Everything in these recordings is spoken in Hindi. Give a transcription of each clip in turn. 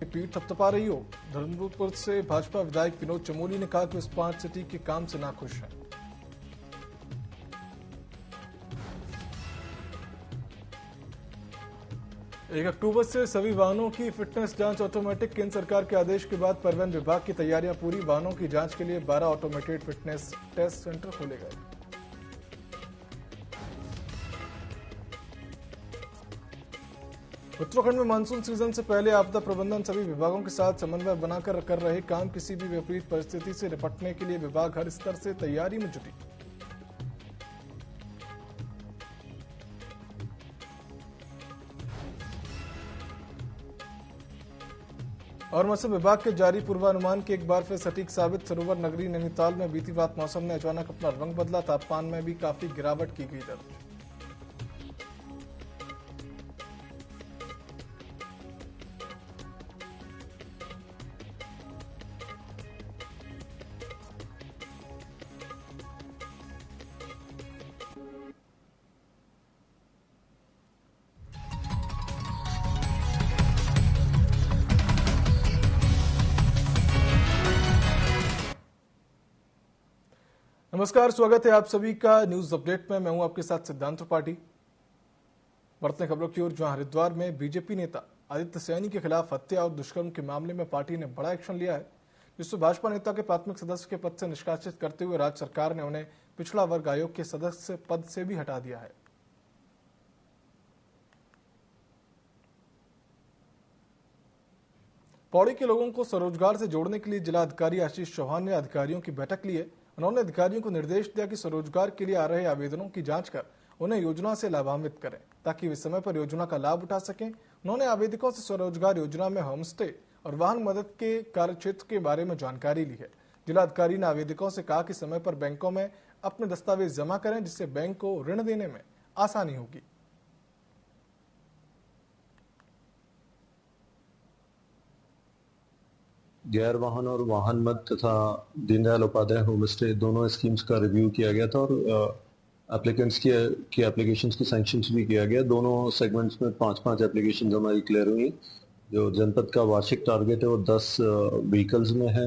पीठ थपथपा रही हो। धर्मपुर से भाजपा विधायक विनोद चमोली ने कहा कि वे स्मार्ट सिटी के काम से नाखुश हैं। एक अक्टूबर से सभी वाहनों की फिटनेस जांच ऑटोमेटिक। केंद्र सरकार के आदेश के बाद परिवहन विभाग की तैयारियां पूरी। वाहनों की जांच के लिए 12 ऑटोमेटेड फिटनेस टेस्ट सेंटर खोले गए। उत्तराखंड में मानसून सीजन से पहले आपदा प्रबंधन सभी विभागों के साथ समन्वय बनाकर कर रहे काम। किसी भी विपरीत परिस्थिति से निपटने के लिए विभाग हर स्तर से तैयारी में जुटी। और मौसम विभाग के जारी पूर्वानुमान के एक बार फिर सटीक साबित। सरोवर नगरी नैनीताल में बीती रात मौसम ने अचानक अपना रंग बदला। तापमान में भी काफी गिरावट की गई दर्ज। नमस्कार, स्वागत है आप सभी का न्यूज अपडेट में। मैं हूं आपके साथ सिद्धांत त्रिपाठी। बढ़ते खबरों की ओर, जहां हरिद्वार में बीजेपी नेता आदित्य सैनी के खिलाफ हत्या और दुष्कर्म के मामले में पार्टी ने बड़ा एक्शन लिया है, जिसमें भाजपा नेता के प्राथमिक सदस्य के पद से निष्कासित करते हुए राज्य सरकार ने उन्हें पिछड़ा वर्ग आयोग के सदस्य पद से भी हटा दिया है। पौड़ी के लोगों को स्वरोजगार से जोड़ने के लिए जिलाधिकारी आशीष चौहान ने अधिकारियों की बैठक ली है। उन्होंने अधिकारियों को निर्देश दिया कि स्वरोजगार के लिए आ रहे आवेदनों की जांच कर उन्हें योजना से लाभान्वित करें, ताकि वे समय पर योजना का लाभ उठा सकें। उन्होंने आवेदकों से स्वरोजगार योजना में होम स्टे और वाहन मदद के कार्यक्षेत्र के बारे में जानकारी ली है। जिलाधिकारी ने आवेदकों से कहा कि समय पर बैंकों में अपने दस्तावेज जमा करें, जिससे बैंक को ऋण देने में आसानी होगी। गैर वाहन और वाहन मद तथा दीनदयाल उपाध्याय होम स्टे दोनों स्कीम्स का रिव्यू किया गया था और एप्लीकेंट्स की एप्लीकेशंस की सैंक्शंस भी किया गया। दोनों सेगमेंट्स में 5-5 एप्लीकेशंस हमारी क्लियर हुई। जो जनपद का वार्षिक टारगेट है वो 10 व्हीकल्स में है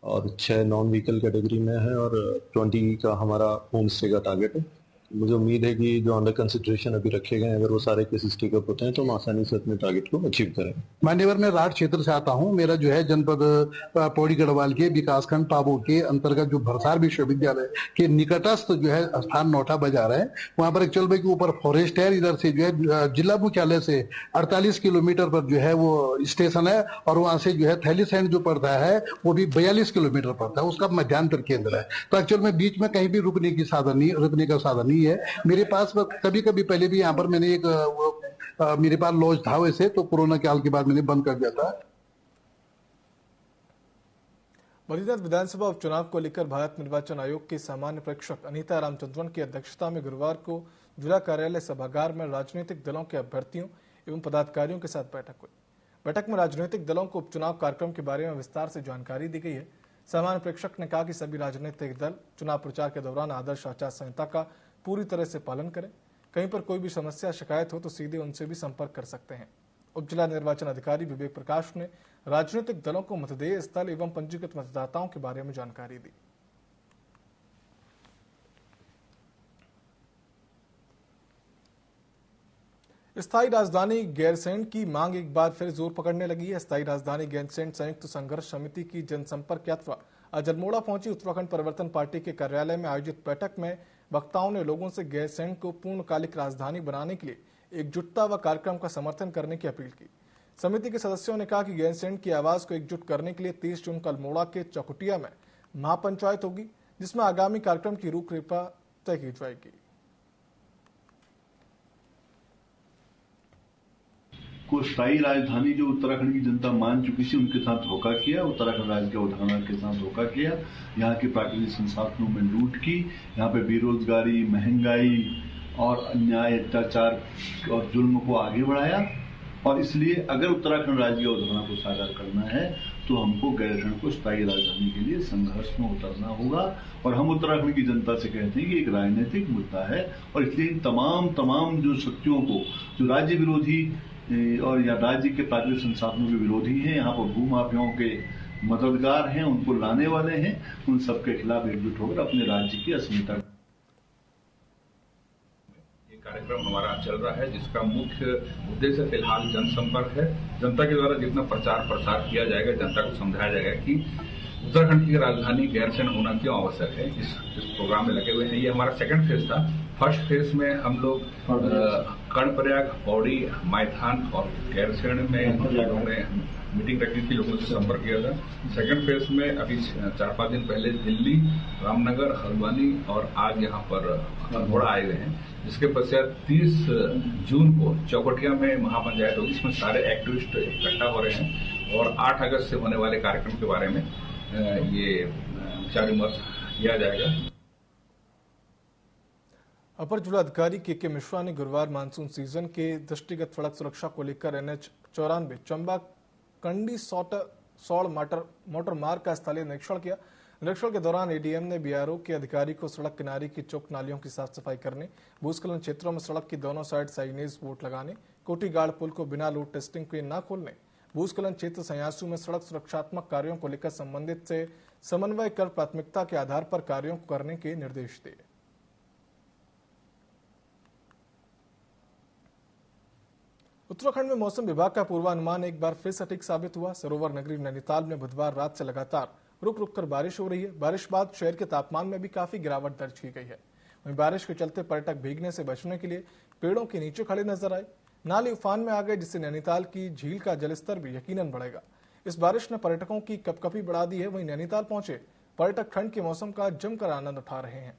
और 6 नॉन व्हीकल कैटेगरी में है और 20 का हमारा होम स्टे का टारगेट है। मुझे उम्मीद है कि जो अंडर कंसिडरेशन अभी रखे गए हैं, अगर वो सारे केसेस टेक अप होते हैं तो हम आसानी से अपने टारगेट को अचीव करेंगे। मान्यवर, मैं राठ क्षेत्र से आता हूं। मेरा जो है जनपद पौड़ी गढ़वाल के विकासखंड पाबो के अंतर्गत जो भरसार विश्वविद्यालय के निकटस्थ जो है स्थान नौठा बाजार है, वहां पर एक्चुअल में के ऊपर फॉरेस्ट है। इधर से जो है जिला मुख्यालय से 48 किलोमीटर पर जो है वो स्टेशन है और वहां से जो है थैलीसैंड जो पड़ता है वो भी 42 किलोमीटर पड़ता है। उसका मध्यांतर केंद्र है। तो एक्चुअल में बीच में कहीं भी रुकने का साधन नहीं है। मेरे पास कभी कभी पहले भी यहाँ पर मैंने एक मेरे पास लॉज था वैसे, तो कोरोना काल के बाद मैंने बंद कर दिया था। बद्रीनाथ विधानसभा उपचुनाव को लेकर भारत निर्वाचन आयोग के सामान्य प्रेक्षक अनीता रामचंद्रन की अध्यक्षता में गुरुवार को जिला कार्यालय सभागार में राजनीतिक दलों के अभ्यर्थियों एवं पदाधिकारियों के साथ बैठक हुई। बैठक में राजनीतिक दलों को उपचुनाव कार्यक्रम के बारे में विस्तार से जानकारी दी गई है। सामान्य प्रेक्षक ने कहा कि सभी राजनीतिक दल चुनाव प्रचार के दौरान आदर्श आचार संहिता का पूरी तरह से पालन करें। कहीं पर कोई भी समस्या शिकायत हो तो सीधे उनसे भी संपर्क कर सकते हैं। उप जिला निर्वाचन अधिकारी विवेक प्रकाश ने राजनीतिक दलों को मतदेय स्थल एवं पंजीकृत मतदाताओं के बारे में जानकारी दी। स्थायी राजधानी गैरसैंण की मांग एक बार फिर जोर पकड़ने लगी है। स्थायी राजधानी गैरसैंण संयुक्त संघर्ष समिति की जनसंपर्क यात्रा आज अल्मोड़ा पहुंची। उत्तराखंड परिवर्तन पार्टी के कार्यालय में आयोजित बैठक में वक्ताओं ने लोगों से गैरसैंण को पूर्णकालिक राजधानी बनाने के लिए एकजुटता व कार्यक्रम का समर्थन करने की अपील की। समिति के सदस्यों ने कहा कि गैरसैंण की आवाज को एकजुट करने के लिए 30 जून को अल्मोड़ा के चकुटिया में महापंचायत होगी, जिसमें आगामी कार्यक्रम की रूपरेखा तय की जाएगी। को स्थायी राजधानी जो उत्तराखंड की जनता मान चुकी थी उनके साथ धोखा किया, उत्तराखंड राज्य के उदाहरण के साथ धोखा किया, यहाँ के प्राकृतिक संसाधनों में लूट की, यहाँ पे बेरोजगारी, महंगाई और अन्याय, अत्याचार और जुल्म को आगे बढ़ाया। और इसलिए अगर उत्तराखंड राज्य की अवधारणा को साकार करना है तो हमको गैरसैंण को स्थायी राजधानी के लिए संघर्ष में उतरना होगा। और हम उत्तराखंड की जनता से कहते हैं कि एक राजनीतिक मुद्दा है और इसलिए तमाम जो शक्तियों को, जो राज्य विरोधी और या राज्य के प्राकृतिक संसाधनों के विरोधी हैं, यहाँ पर भूमाफियाओं के मददगार हैं, उनको लाने वाले हैं, उन सबके खिलाफ एकजुट होकर अपने राज्य की अस्मिता। ये कार्यक्रम हमारा चल रहा है जिसका मुख्य उद्देश्य फिलहाल जनसंपर्क है। जनता के द्वारा जितना प्रचार प्रसार किया जाएगा, जनता को समझाया जाएगा कि उत्तराखंड की राजधानी गैरसैंण होना क्यों आवश्यक है। इस प्रोग्राम में लगे हुए हैं। ये हमारा सेकंड फेज था। फर्स्ट फेज में हम लोग कर्णप्रयाग, पौड़ी, मायथान और गैरसैंण में हम लोगों ने मीटिंग रखी थी, लोगों से संपर्क किया था। सेकंड फेज में अभी 4-5 दिन पहले दिल्ली, रामनगर, हल्द्वानी और आज यहाँ पर अल्मोड़ा आए हुए हैं। जिसके पश्चात 30 जून को चौकटिया में महापंचायत होगी, इसमें सारे एक्टिविस्ट इकट्ठा हो रहे हैं और 8 अगस्त से होने वाले कार्यक्रम के बारे में ये विचार विमर्श किया जाएगा। अपर जिलाधिकारी के मिश्रा ने गुरुवार मानसून सीजन के दृष्टिगत सड़क सुरक्षा को लेकर NH 94 चंबा कंडी सौड़ मोटर मार्ग का स्थलीय निरीक्षण किया। निरीक्षण के दौरान ADM ने BRO के अधिकारी को सड़क किनारे की चौक नालियों की साफ सफाई करने, भूस्खलन क्षेत्रों में सड़क की दोनों साइड साइनेज बोर्ड लगाने, कोटीगाड़ पुल को बिना लोड टेस्टिंग के न खोलने, भूस्खलन क्षेत्र संयासू में सड़क सुरक्षात्मक कार्यों को लेकर संबंधित से समन्वय कर प्राथमिकता के आधार पर कार्यों को करने के निर्देश दिए। उत्तराखंड में मौसम विभाग का पूर्वानुमान एक बार फिर सटीक साबित हुआ। सरोवर नगरी नैनीताल में बुधवार रात से लगातार रुक रुक कर बारिश हो रही है। बारिश बाद शहर के तापमान में भी काफी गिरावट दर्ज की गई है। वहीं बारिश के चलते पर्यटक भीगने से बचने के लिए पेड़ों के नीचे खड़े नजर आए। नाले उफान में आ गए, जिससे नैनीताल की झील का जलस्तर भी यकीनन बढ़ेगा। इस बारिश ने पर्यटकों की कपकपी बढ़ा दी है। वहीं नैनीताल पहुंचे पर्यटक ठंड के मौसम का जमकर आनंद उठा रहे हैं।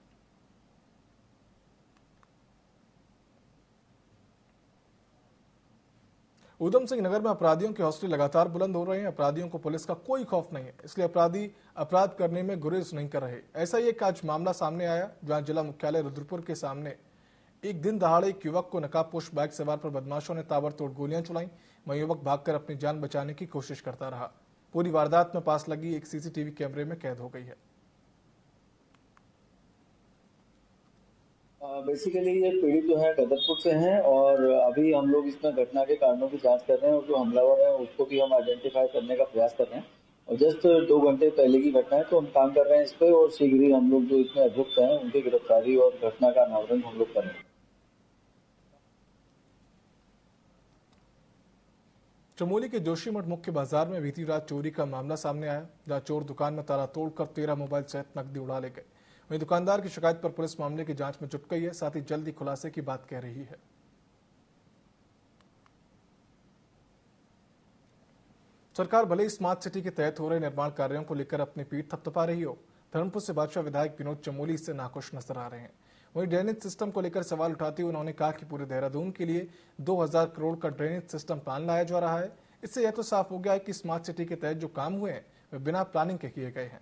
उधम सिंह नगर में अपराधियों के हौसले लगातार बुलंद हो रहे हैं। अपराधियों को पुलिस का कोई खौफ नहीं है, इसलिए अपराधी अपराध करने में गुरेज नहीं कर रहे। ऐसा ही एक आज मामला सामने आया, जहां जिला मुख्यालय रुद्रपुर के सामने एक दिन दहाड़े एक युवक को नकाबपोश बाइक सवार पर बदमाशों ने ताबड़तोड़ गोलियां चलाई। वहीं युवक भागकर अपनी जान बचाने की कोशिश करता रहा। पूरी वारदात में पास लगी एक CCTV कैमरे में कैद हो गई है। बेसिकली ये पीड़ित जो है गदरपुर से हैं और अभी हम लोग इसमें घटना के कारणों की जांच कर रहे हैं और जो हमलावर है उसको भी हम आइडेंटिफाई करने का प्रयास कर रहे हैं। और जस्ट 2 घंटे पहले की घटना है, तो हम काम कर रहे हैं इस पे और शीघ्र ही हम लोग जो इसमें अभियुक्त हैं उनकी गिरफ्तारी और घटना का अनावरण हम लोग करेंगे। चमोली के जोशीमठ मुख्य बाजार में बीती रात चोरी का मामला सामने आया, जहां चोर दुकान में ताला तोड़कर 13 मोबाइल सहित नकदी उड़ा ले गए। वहीं दुकानदार की शिकायत पर पुलिस मामले की जांच में जुट गई है, साथ ही जल्दी खुलासे की बात कह रही है। सरकार भले ही स्मार्ट सिटी के तहत हो रहे निर्माण कार्यों को लेकर अपनी पीठ थपथपा रही हो, धर्मपुर से भाजपा विधायक विनोद चमोली इससे नाखुश नजर आ रहे हैं। वहीं ड्रेनेज सिस्टम को लेकर सवाल उठाते हुए उन्होंने कहा कि पूरे देहरादून के लिए 2000 करोड़ का ड्रेनेज सिस्टम प्लान लाया जा रहा है। इससे यह तो साफ हो गया है कि स्मार्ट सिटी के तहत जो काम हुए हैं वे बिना प्लानिंग के किए गए हैं।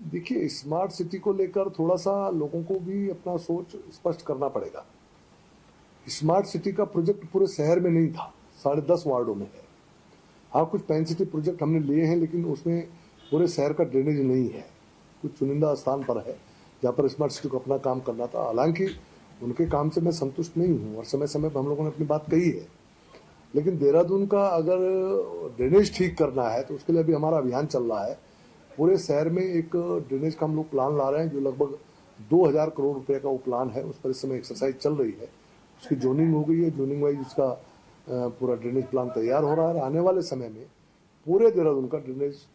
देखिए, स्मार्ट सिटी को लेकर थोड़ा सा लोगों को भी अपना सोच स्पष्ट करना पड़ेगा। स्मार्ट सिटी का प्रोजेक्ट पूरे शहर में नहीं था, 10.5 वार्डों में है। हाँ, कुछ पेन सिटी प्रोजेक्ट हमने लिए हैं, लेकिन उसमें पूरे शहर का ड्रेनेज नहीं है। कुछ चुनिंदा स्थान पर है जहाँ पर स्मार्ट सिटी को अपना काम करना था। हालांकि उनके काम से मैं संतुष्ट नहीं हूँ और समय समय पर हम लोगों ने अपनी बात कही है, लेकिन देहरादून का अगर ड्रेनेज ठीक करना है तो उसके लिए अभी हमारा अभियान चल रहा है। पूरे शहर में एक ड्रेनेज का हम लोग प्लान ला रहे हैं, जो लगभग 2000 करोड़ रुपए का वो प्लान है। उस पर इस समय एक्सरसाइज चल रही है, उसकी जोनिंग हो गई है। जोनिंग वाइज उसका पूरा ड्रेनेज प्लान तैयार हो रहा है। आने वाले समय में पूरे देहरादून का ड्रेनेज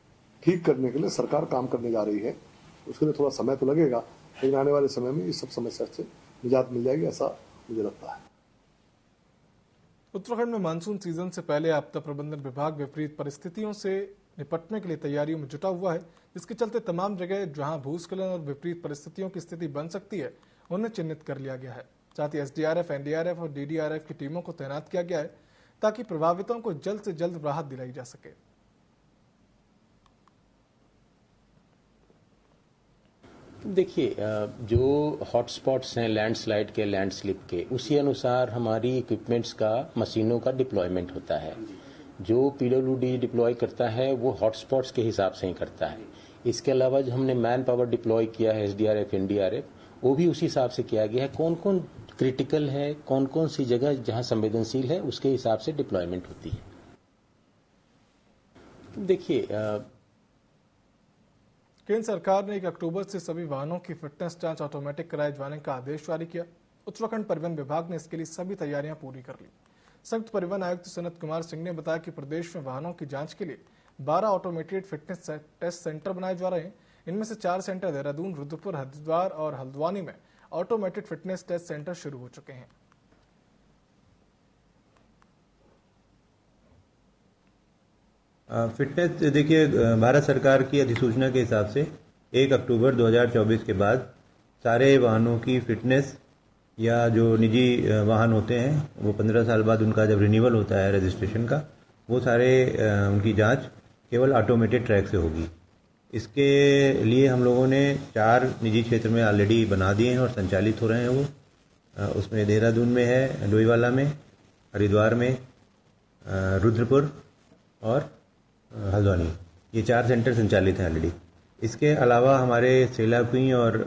ठीक करने के लिए सरकार काम करने जा रही है। उसके लिए थोड़ा समय तो लगेगा, लेकिन आने वाले समय में इस सब समस्या से निजात मिल जाएगी, ऐसा मुझे लगता है। उत्तराखंड में मानसून सीजन से पहले आपदा प्रबंधन विभाग विपरीत परिस्थितियों से निपटने के लिए तैयारियों में जुटा हुआ है, जिसके चलते तमाम जगह जहां भूस्खलन और विपरीत परिस्थितियों की स्थिति बन सकती है उन्हें चिन्हित कर लिया गया है। साथ ही SDRF, NDRF और DDRF की टीमों को तैनात किया गया है ताकि प्रभावितों को जल्द से जल्द राहत दिलाई जा सके। देखिए, जो हॉटस्पॉट्स हैं लैंडस्लाइड के, लैंडस्लिप के, उसी अनुसार हमारी इक्विपमेंट्स का, मशीनों का डिप्लॉयमेंट होता है। जो PWD डिप्लॉय करता है वो हॉटस्पॉट्स के हिसाब से ही करता है। इसके अलावा जो हमने मैन पावर डिप्लॉय किया है SDRF, NDRF, वो भी उसी हिसाब से किया गया है। कौन कौन क्रिटिकल है, कौन कौन सी जगह जहां संवेदनशील है, उसके हिसाब से डिप्लॉयमेंट होती है। देखिए, केंद्र सरकार ने 1 अक्टूबर से सभी वाहनों की फिटनेस जांच ऑटोमेटिक कराए जाने का आदेश जारी किया। उत्तराखंड परिवहन विभाग ने इसके लिए सभी तैयारियां पूरी कर ली। संयुक्त परिवहन आयुक्त सनत कुमार सिंह ने बताया कि प्रदेश में वाहनों की जांच के लिए 12 ऑटोमेटेड फिटनेस टेस्ट सेंटर बनाए जा रहे हैं। इनमें से 4 सेंटर देहरादून, रुद्रपुर, हरिद्वार और हल्द्वानी में ऑटोमेटेड फिटनेस टेस्ट सेंटर शुरू हो चुके हैं। फिटनेस देखिए, भारत सरकार की अधिसूचना के हिसाब से 1 अक्टूबर 2024 के बाद सारे वाहनों की फिटनेस या जो निजी वाहन होते हैं वो 15 साल बाद उनका जब रिन्यूअल होता है रजिस्ट्रेशन का, वो सारे उनकी जांच केवल ऑटोमेटेड ट्रैक से होगी। इसके लिए हम लोगों ने 4 निजी क्षेत्र में ऑलरेडी बना दिए हैं और संचालित हो रहे हैं वो। उसमें देहरादून में है, डोईवाला में, हरिद्वार में, रुद्रपुर और हल्द्वानी, ये 4 सेंटर संचालित हैं ऑलरेडी। इसके अलावा हमारे सेलाकुई और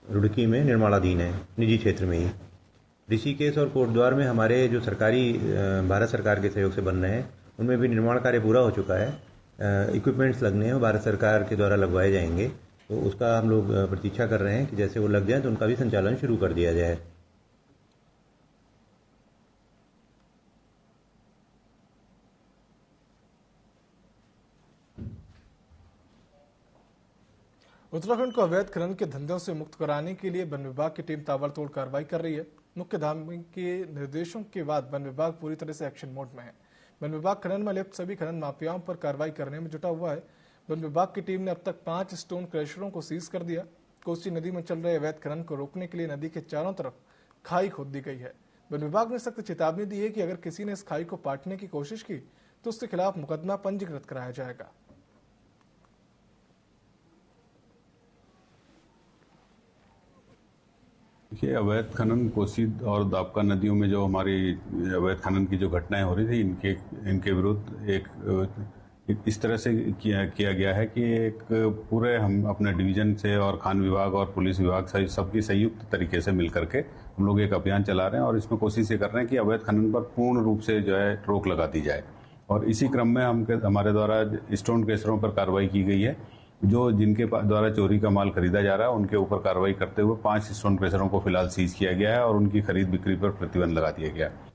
रुड़की में निर्माणाधीन है, निजी क्षेत्र में ही। ऋषिकेश और कोटद्वार में हमारे जो सरकारी भारत सरकार के सहयोग से बन रहे हैं, उनमें भी निर्माण कार्य पूरा हो चुका है। इक्विपमेंट्स लगने हैं, भारत सरकार के द्वारा लगवाए जाएंगे, तो उसका हम लोग प्रतीक्षा कर रहे हैं कि जैसे वो लग जाए तो उनका भी संचालन शुरू कर दिया जाए। उत्तराखंड को अवैध खनन के धंधों से मुक्त कराने के लिए वन विभाग की टीम ताबड़तोड़ कार्रवाई कर रही है। मुख्य धामी के निर्देशों के बाद वन विभाग पूरी तरह से एक्शन मोड में है। वन विभाग खनन में लिप्त सभी खनन माफियाओं पर कार्रवाई करने में जुटा हुआ है। वन विभाग की टीम ने अब तक 5 स्टोन क्रशरों को सीज कर दिया। कोसी नदी में चल रहे अवैध खनन को रोकने के लिए नदी के चारों तरफ खाई खोद दी गई है। वन विभाग ने सख्त चेतावनी दी है कि अगर किसी ने इस खाई को पाटने की कोशिश की तो उसके खिलाफ मुकदमा पंजीकृत कराया जाएगा। देखिए, अवैध खनन कोसी और दाबका नदियों में जो हमारी अवैध खनन की जो घटनाएं हो रही थी, इनके विरुद्ध एक इस तरह से किया गया है कि एक पूरे हम अपने डिवीजन से और खान विभाग और पुलिस विभाग सबकी संयुक्त तरीके से मिल करके हम लोग एक अभियान चला रहे हैं और इसमें कोशिश ये कर रहे हैं कि अवैध खनन पर पूर्ण रूप से जो है रोक लगा दी जाए। और इसी क्रम में हमारे द्वारा स्टोन क्रशरों पर कार्रवाई की गई है। जो जिनके द्वारा चोरी का माल खरीदा जा रहा है उनके ऊपर कार्रवाई करते हुए 5 स्टोन क्रशरों को फिलहाल सीज किया गया है और उनकी खरीद बिक्री पर प्रतिबंध लगा दिया गया है।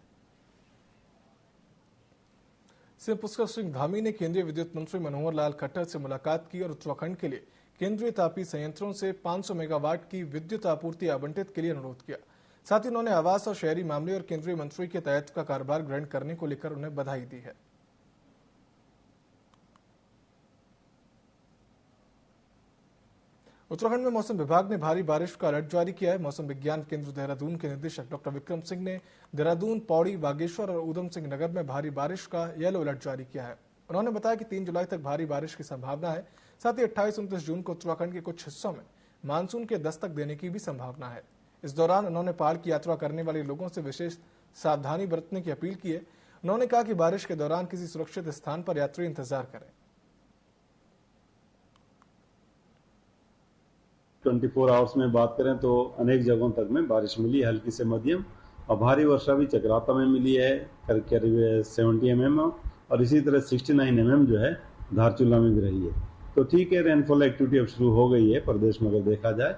सीएम पुष्कर सिंह धामी ने केंद्रीय विद्युत मंत्री मनोहर लाल खट्टर से मुलाकात की और उत्तराखंड के लिए केंद्रीय तापी संयंत्रों से 500 मेगावाट की विद्युत आपूर्ति आवंटित के लिए अनुरोध किया। साथ ही उन्होंने आवास और शहरी मामले और केंद्रीय मंत्री के दायित्व का कार्यभार ग्रहण करने को लेकर उन्हें बधाई दी है। उत्तराखंड में मौसम विभाग ने भारी बारिश का अलर्ट जारी किया है। मौसम विज्ञान केंद्र देहरादून के निदेशक डॉक्टर विक्रम सिंह ने देहरादून, पौड़ी, बागेश्वर और ऊधम सिंह नगर में भारी बारिश का येलो अलर्ट जारी किया है। उन्होंने बताया कि 3 जुलाई तक भारी बारिश की संभावना है। साथ ही 28-29 जून को उत्तराखंड के कुछ हिस्सों में मानसून के दस्तक देने की भी संभावना है। इस दौरान उन्होंने पहाड़ की यात्रा करने वाले लोगों से विशेष सावधानी बरतने की अपील की है। उन्होंने कहा कि बारिश के दौरान किसी सुरक्षित स्थान पर यात्री इंतजार करें। 24 आवर्स में बात करें तो अनेक जगहों तक में बारिश मिली, हल्की से मध्यम, और भारी वर्षा भी चक्राता में मिली है करीब 70 mm, और इसी तरह 69 mm जो है धारचूला में भी रही है। तो ठीक है, रेनफॉल एक्टिविटी अब शुरू हो गई है प्रदेश में अगर देखा जाए।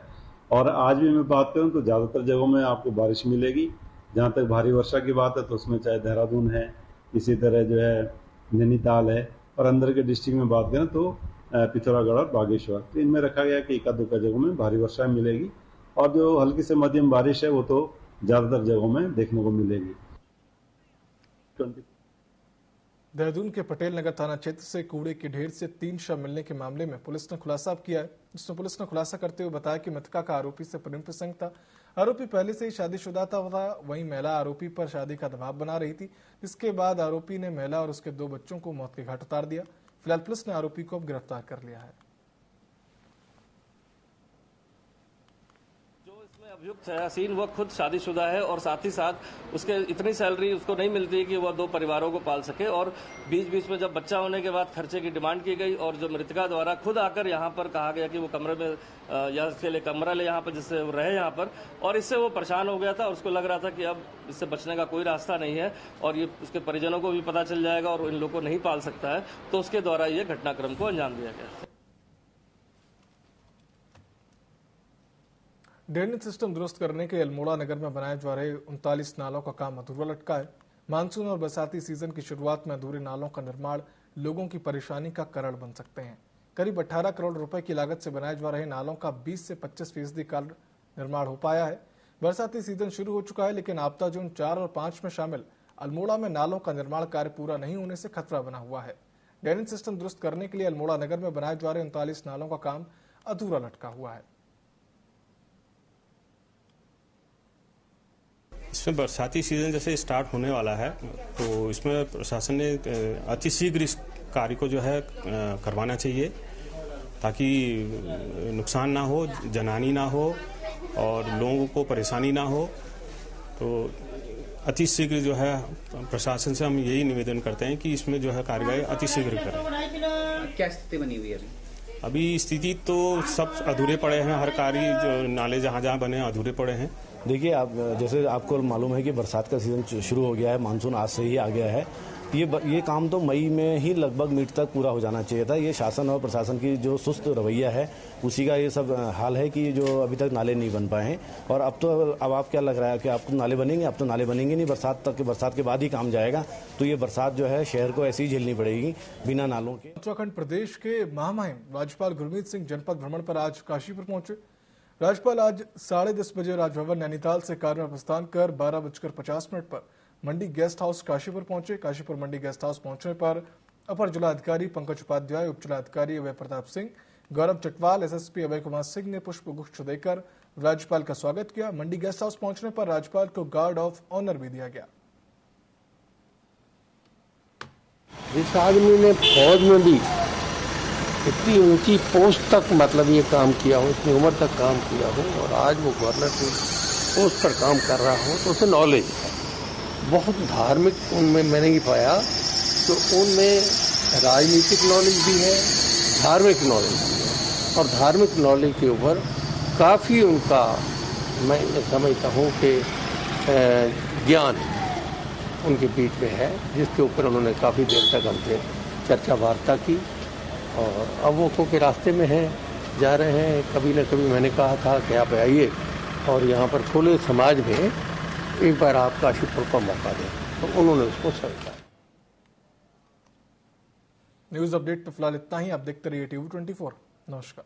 और आज भी मैं बात करूं तो ज़्यादातर जगहों में आपको बारिश मिलेगी। जहाँ तक भारी वर्षा की बात है तो उसमें चाहे देहरादून है, इसी तरह जो है नैनीताल है, और अंदर के डिस्ट्रिक्ट में बात करें तो पिथौरागढ़ और बागेश्वर, तो इनमें रखा गया कि एका दुक्का जगहों में भारी वर्षा मिलेगी। और जो हल्की से मध्यम बारिश है वो तो ज्यादातर जगहों में देखने को मिलेगी। देहरादून के पटेल नगर थाना क्षेत्र से कूड़े के ढेर से 3 शव मिलने के मामले में पुलिस ने खुलासा किया है। जिसमें पुलिस ने खुलासा करते हुए बताया कि मृतका का आरोपी से प्रेम प्रसंग था। आरोपी पहले से ही शादीशुदा था। वहीं महिला आरोपी पर शादी का दबाव बना रही थी, जिसके बाद आरोपी ने महिला और उसके 2 बच्चों को मौत के घाट उतार दिया। फिलहाल पुलिस ने आरोपी को गिरफ्तार कर लिया है। जो इसमें अभियुक्त है हसीन, वह खुद शादीशुदा है और साथ ही साथ उसके इतनी सैलरी उसको नहीं मिलती है कि वह 2 परिवारों को पाल सके। और बीच बीच में जब बच्चा होने के बाद खर्चे की डिमांड की गई और जो मृतका द्वारा खुद आकर यहाँ पर कहा गया कि वो कमरे में या इसके लिए कमरा ले यहाँ पर, जिससे वो रहे यहाँ पर, और इससे वो परेशान हो गया था और उसको लग रहा था कि अब इससे बचने का कोई रास्ता नहीं है और ये उसके परिजनों को भी पता चल जाएगा और इन लोगों को नहीं पाल सकता है, तो उसके द्वारा ये घटनाक्रम को अंजाम दिया गया। ड्रेनेज सिस्टम दुरुस्त करने के अल्मोड़ा नगर में बनाए जा रहे 39 नालों का काम अधूरा लटका है। मानसून और बरसाती सीजन की शुरुआत में अधूरे नालों का निर्माण लोगों की परेशानी का कारण बन सकते हैं। करीब 18 करोड़ रुपए की लागत से बनाए जा रहे नालों का 20 से 25% का निर्माण हो पाया है। बरसाती सीजन शुरू हो चुका है, लेकिन आपदा जोन 4 और 5 में शामिल अल्मोड़ा में नालों का निर्माण कार्य पूरा नहीं होने से खतरा बना हुआ है। ड्रेनेज सिस्टम दुरुस्त करने के लिए अल्मोड़ा नगर में बनाए जा रहे 39 नालों का काम अधूरा लटका हुआ है। इसमें बरसाती सीजन जैसे स्टार्ट होने वाला है, तो इसमें प्रशासन ने अतिशीघ्र इस कार्य को जो है करवाना चाहिए ताकि नुकसान ना हो, जनहानि ना हो और लोगों को परेशानी ना हो। तो अतिशीघ्र जो है प्रशासन से हम यही निवेदन करते हैं कि इसमें जो है कार्यवाही अतिशीघ्र करें। क्या स्थिति बनी हुई है अभी स्थिति तो सब अधूरे पड़े हैं, हर कार्य जो नाले जहाँ जहाँ बने हैं अधूरे पड़े हैं। देखिए, आप जैसे आपको मालूम है कि बरसात का सीजन शुरू हो गया है, मानसून आज से ही आ गया है। ये काम तो मई में ही लगभग मिड तक पूरा हो जाना चाहिए था। ये शासन और प्रशासन की जो सुस्त रवैया है उसी का ये सब हाल है कि जो अभी तक नाले नहीं बन पाए हैं। और अब आप क्या लग रहा है कि आपको नाले बनेंगे? अब तो नाले बनेंगे नहीं, बरसात के बाद ही काम जाएगा। तो ये बरसात जो है शहर को ऐसी ही झेलनी पड़ेगी बिना नालों के। उत्तराखंड प्रदेश के महामहिम राज्यपाल गुरमीत सिंह जनपद भ्रमण पर आज काशीपुर पहुंचे। राज्यपाल आज 10:30 बजे राजभवन नैनीताल से कार में प्रस्थान कर 12:50 पर मंडी गेस्ट हाउस काशीपुर पहुंचे। काशीपुर मंडी गेस्ट हाउस पहुंचने पर अपर जिलाधिकारी पंकज उपाध्याय, उप जिलाधिकारी अभय प्रताप सिंह, गौरव चटवाल, एसएसपी अभय कुमार सिंह ने पुष्प गुच्छ देकर राज्यपाल का स्वागत किया। मंडी गेस्ट हाउस पहुंचने पर राज्यपाल को गार्ड ऑफ ऑनर भी दिया गया। इस आदमी ने फौज में भी इतनी ऊंची पोस्ट तक मतलब ये काम किया हो, इतनी उम्र तक काम किया हो और आज वो गवर्नर की पोस्ट पर काम कर रहा हो, तो उसे नॉलेज है। बहुत धार्मिक उनमें मैंने ही पाया, तो उनमें राजनीतिक नॉलेज भी है, धार्मिक नॉलेज भी है। और धार्मिक नॉलेज के ऊपर काफ़ी उनका मैं समझता हूँ कि ज्ञान उनके बीच में है, जिसके ऊपर उन्होंने काफ़ी देर तक हमसे चर्चा वार्ता की। और अब वो के रास्ते में हैं, जा रहे हैं। कभी न कभी मैंने कहा था कि आप आइए और यहाँ पर खुले समाज में एक बार आप काशीपुर का मौका दें, तो उन्होंने उसको स्वीकार। न्यूज अपडेट पे फिलहाल इतना ही। आप देखते रहिए TV24। नमस्कार।